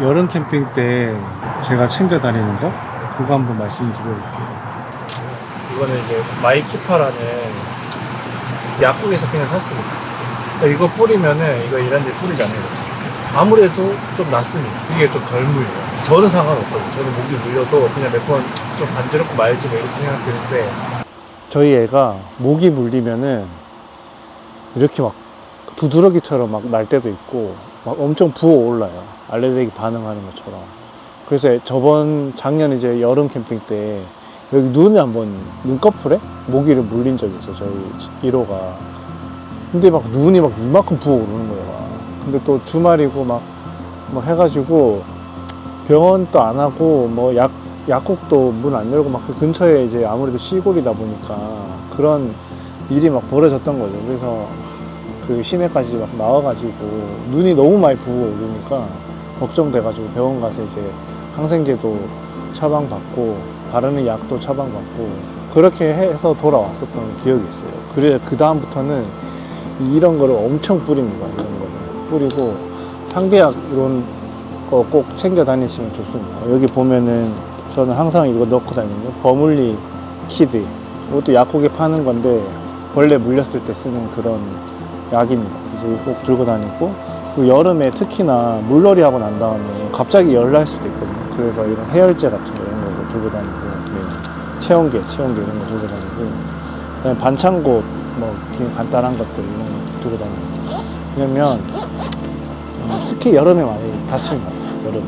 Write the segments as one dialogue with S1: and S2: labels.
S1: 여름 캠핑 때 제가 챙겨 다니는 거 그거 한번 말씀드려볼게요. 이거는 이제 마이키파라는 약국에서 그냥 샀습니다. 이거 뿌리면은 이거 이런 데 뿌리잖아요. 아무래도 좀 낫습니다. 이게 좀 덜 물려요. 저는 상관없거든요. 저는 목이 물려도 그냥 몇 번 좀 간지럽고 말지 뭐 이렇게 생각드는데, 저희 애가 목이 물리면은 이렇게 막 두드러기처럼 막 날 때도 있고 막 엄청 부어올라요. 알레르기 반응하는 것처럼. 그래서 작년 이제 여름 캠핑 때 여기 눈에 한번 눈꺼풀에 모기를 물린 적이 있어요. 저희 1호가. 근데 막 눈이 막 이만큼 부어오르는 거예요. 근데 또 주말이고 막 뭐 해가지고 병원도 안 하고 뭐 약국도 문 안 열고 막 그 근처에 이제 아무래도 시골이다 보니까 그런 일이 막 벌어졌던 거죠. 그래서 그 시내까지 막 나와가지고 눈이 너무 많이 부어오르니까 걱정돼가지고 병원 가서 이제 항생제도 처방받고 바르는 약도 처방받고 그렇게 해서 돌아왔었던 기억이 있어요. 그래 그 다음부터는 이런 거를 엄청 뿌립니다. 이런 거를 뿌리고 상비약 이런 거 꼭 챙겨 다니시면 좋습니다. 여기 보면은 저는 항상 이거 넣고 다니는 버물리 키드, 이것도 약국에 파는 건데 벌레 물렸을 때 쓰는 그런 약입니다. 그래서 이거 꼭 들고 다니고, 그리고 여름에 특히나 물놀이 하고 난 다음에 갑자기 열 날 수도 있거든요. 그래서 이런 해열제 같은 거 이런 것도 들고 다니고, 체온계 이런 거 들고 다니고, 그다음에 반창고 뭐 그냥 간단한 것들 이런 거 들고 다니고. 왜냐면 특히 여름에 많이 다치는 것 같아요. 여름에.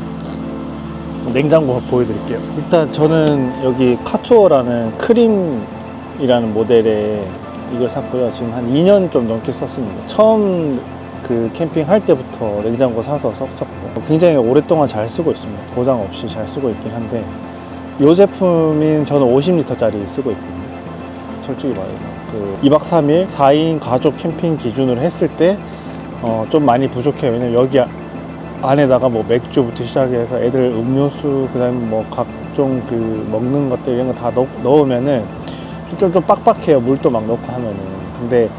S1: 냉장고 보여드릴게요. 일단 저는 여기 카투어라는 크림이라는 모델의 이걸 샀고요. 지금 한 2년 좀 넘게 썼습니다. 처음 그 캠핑 할 때부터 냉장고 사서 썼고 굉장히 오랫동안 잘 쓰고 있습니다. 고장 없이 잘 쓰고 있긴 한데, 이 제품인 저는 50리터짜리 쓰고 있거든요. 솔직히 말해서 그 2박 3일 4인 가족 캠핑 기준으로 했을 때 좀 많이 부족해요. 왜냐면 여기 안에다가 뭐 맥주부터 시작해서 애들 음료수, 그 다음에 뭐 각종 그 먹는 것들 이런 거 다 넣으면은 좀 빡빡해요. 물도 막 넣고 하면은. 근데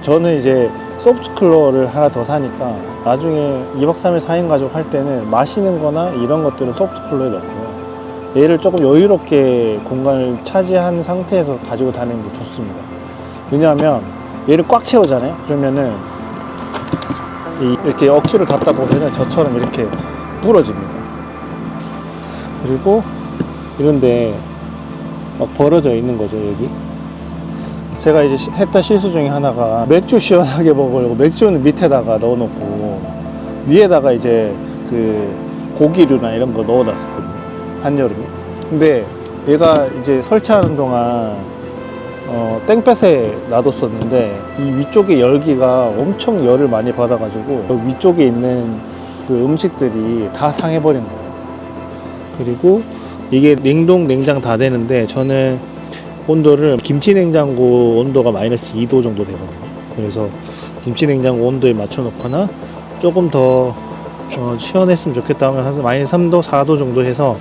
S1: 저는 이제 소프트쿨러를 하나 더 사니까 나중에 2박 3일 4인 가족 할 때는 마시는 거나 이런 것들은 소프트쿨러에 넣고요. 얘를 조금 여유롭게 공간을 차지한 상태에서 가지고 다니는 게 좋습니다. 왜냐하면 얘를 꽉 채우잖아요. 그러면은 이렇게 억지로 닫다 보면은 저처럼 이렇게 부러집니다. 그리고 이런데 막 벌어져 있는 거죠. 여기 제가 이제 했던 실수 중에 하나가, 맥주 시원하게 먹으려고 맥주는 밑에다가 넣어놓고 위에다가 이제 그 고기류나 이런 거 넣어놨었거든요, 한여름에. 근데 얘가 이제 설치하는 동안 땡볕에 놔뒀었는데 이 위쪽에 열기가 엄청 열을 많이 받아가지고 위쪽에 있는 그 음식들이 다 상해버린 거예요. 그리고 이게 냉동 냉장 다 되는데 저는 온도를, 김치 냉장고 온도가 마이너스 2도 정도 되거든요. 그래서 김치 냉장고 온도에 맞춰 놓거나 조금 더 시원했으면 좋겠다 하면 한 마이너스 3도 4도 정도 해서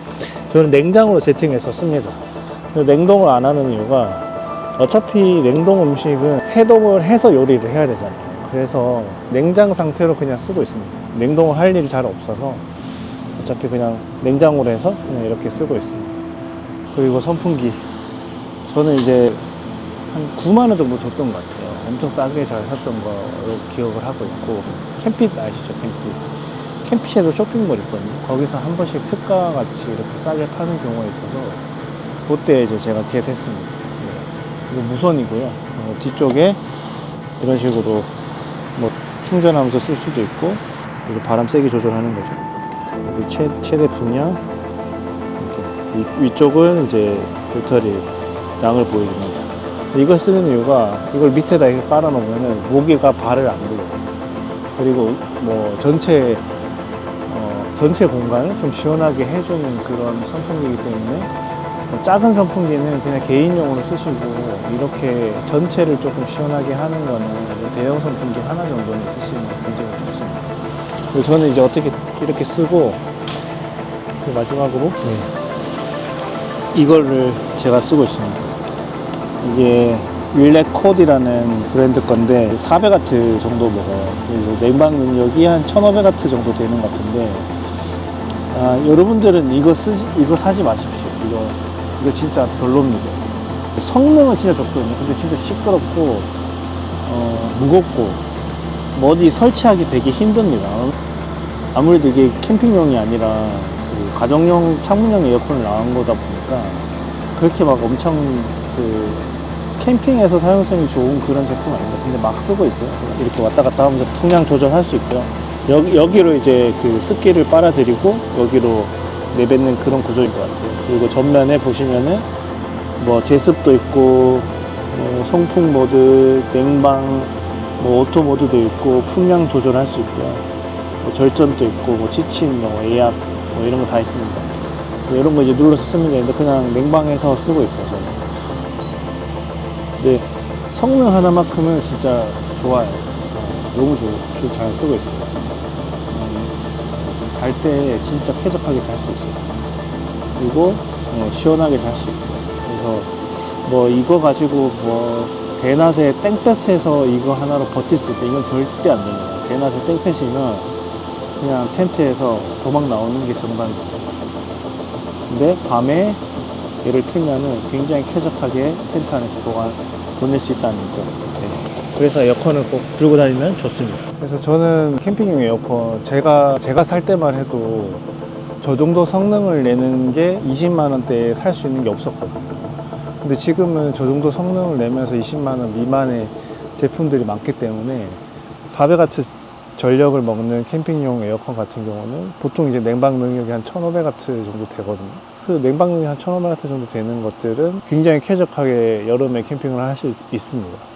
S1: 저는 냉장으로 세팅해서 씁니다. 냉동을 안 하는 이유가, 어차피 냉동 음식은 해동을 해서 요리를 해야 되잖아요. 그래서 냉장 상태로 그냥 쓰고 있습니다. 냉동을 할 일이 잘 없어서 어차피 그냥 냉장으로 해서 그냥 이렇게 쓰고 있습니다. 그리고 선풍기, 저는 이제 한 9만원 정도 줬던 것 같아요. 엄청 싸게 잘 샀던 거로 기억을 하고 있고, 캠핏 아시죠? 캠핏에도 쇼핑몰 있거든요. 거기서 한 번씩 특가 같이 이렇게 싸게 파는 경우가 있어서 그때 이제 제가 겟했습니다. 이거 무선이고요. 뒤쪽에 이런 식으로 뭐 충전하면서 쓸 수도 있고, 이렇게 바람 세게 조절하는 거죠. 여기 최대 풍량, 이렇게 위쪽은 이제 배터리 양을 보여줍니다. 이걸 쓰는 이유가, 이걸 밑에다 이렇게 깔아놓으면은 모기가 발을 안 불러요. 그리고 뭐 전체 공간을 좀 시원하게 해주는 그런 선풍기이기 때문에, 작은 선풍기는 그냥 개인용으로 쓰시고 이렇게 전체를 조금 시원하게 하는 거는 대형 선풍기 하나 정도는 쓰시면 굉장히 좋습니다. 그리고 저는 이제 어떻게 이렇게 쓰고, 마지막으로 이거를 제가 쓰고 있습니다. 이게 윌레코드라는 브랜드 건데 400W 정도 먹어요. 그래서 냉방 능력이 한 1500W 정도 되는 것 같은데,
S2: 여러분들은 이거 사지 마십시오. 이거 진짜 별로입니다. 성능은 진짜 좋거든요. 근데 진짜 시끄럽고, 무겁고, 뭐 어디 설치하기 되게 힘듭니다. 아무래도 이게 캠핑용이 아니라 그 가정용 창문형 에어컨을 나온 거다 보니까 그렇게 막 엄청 그 캠핑에서 사용성이 좋은 그런 제품 아닙니다. 근데 막 쓰고 있고요. 이렇게 왔다 갔다 하면서 풍량 조절할 수 있고요. 여기로 이제 그 습기를 빨아들이고 여기로 내뱉는 그런 구조인 것 같아요. 그리고 전면에 보시면은 뭐 제습도 있고, 뭐 송풍 모드, 냉방, 뭐 오토 모드도 있고, 풍량 조절할 수 있고요. 뭐 절전도 있고, 뭐 지침, 뭐 예약, 뭐 이런 거 다 있습니다. 이런 거 이제 눌러서 쓰면 되는데 그냥 냉방해서 쓰고 있어요, 저는. 근데 성능 하나만큼은 진짜 좋아요. 너무 잘 쓰고 있어요. 잘 때 진짜 쾌적하게 잘 수 있어요. 그리고 시원하게 잘 수 있고. 그래서 뭐 이거 가지고 뭐 대낮에 땡볕에서 이거 하나로 버틸 수 있다, 이건 절대 안 됩니다. 대낮에 땡볕이면 그냥 텐트에서 도망 나오는 게 정답입니다. 근데 밤에 얘를 틀면은 굉장히 쾌적하게 텐트 안에서 보낼 수 있다는 점. 네. 그래서 에어컨을 꼭 들고 다니면 좋습니다. 그래서 저는 캠핑용 에어컨 제가 살 때만 해도 저 정도 성능을 내는 게 20만 원대에 살 수 있는 게 없었거든요. 근데 지금은 저 정도 성능을 내면서 20만 원 미만의 제품들이 많기 때문에 400W 전력을 먹는 캠핑용 에어컨 같은 경우는 보통 이제 냉방 능력이 한 1500W 정도 되거든요. 그 냉방 능력이 한 1500W 정도 되는 것들은 굉장히 쾌적하게 여름에 캠핑을 할 수 있습니다.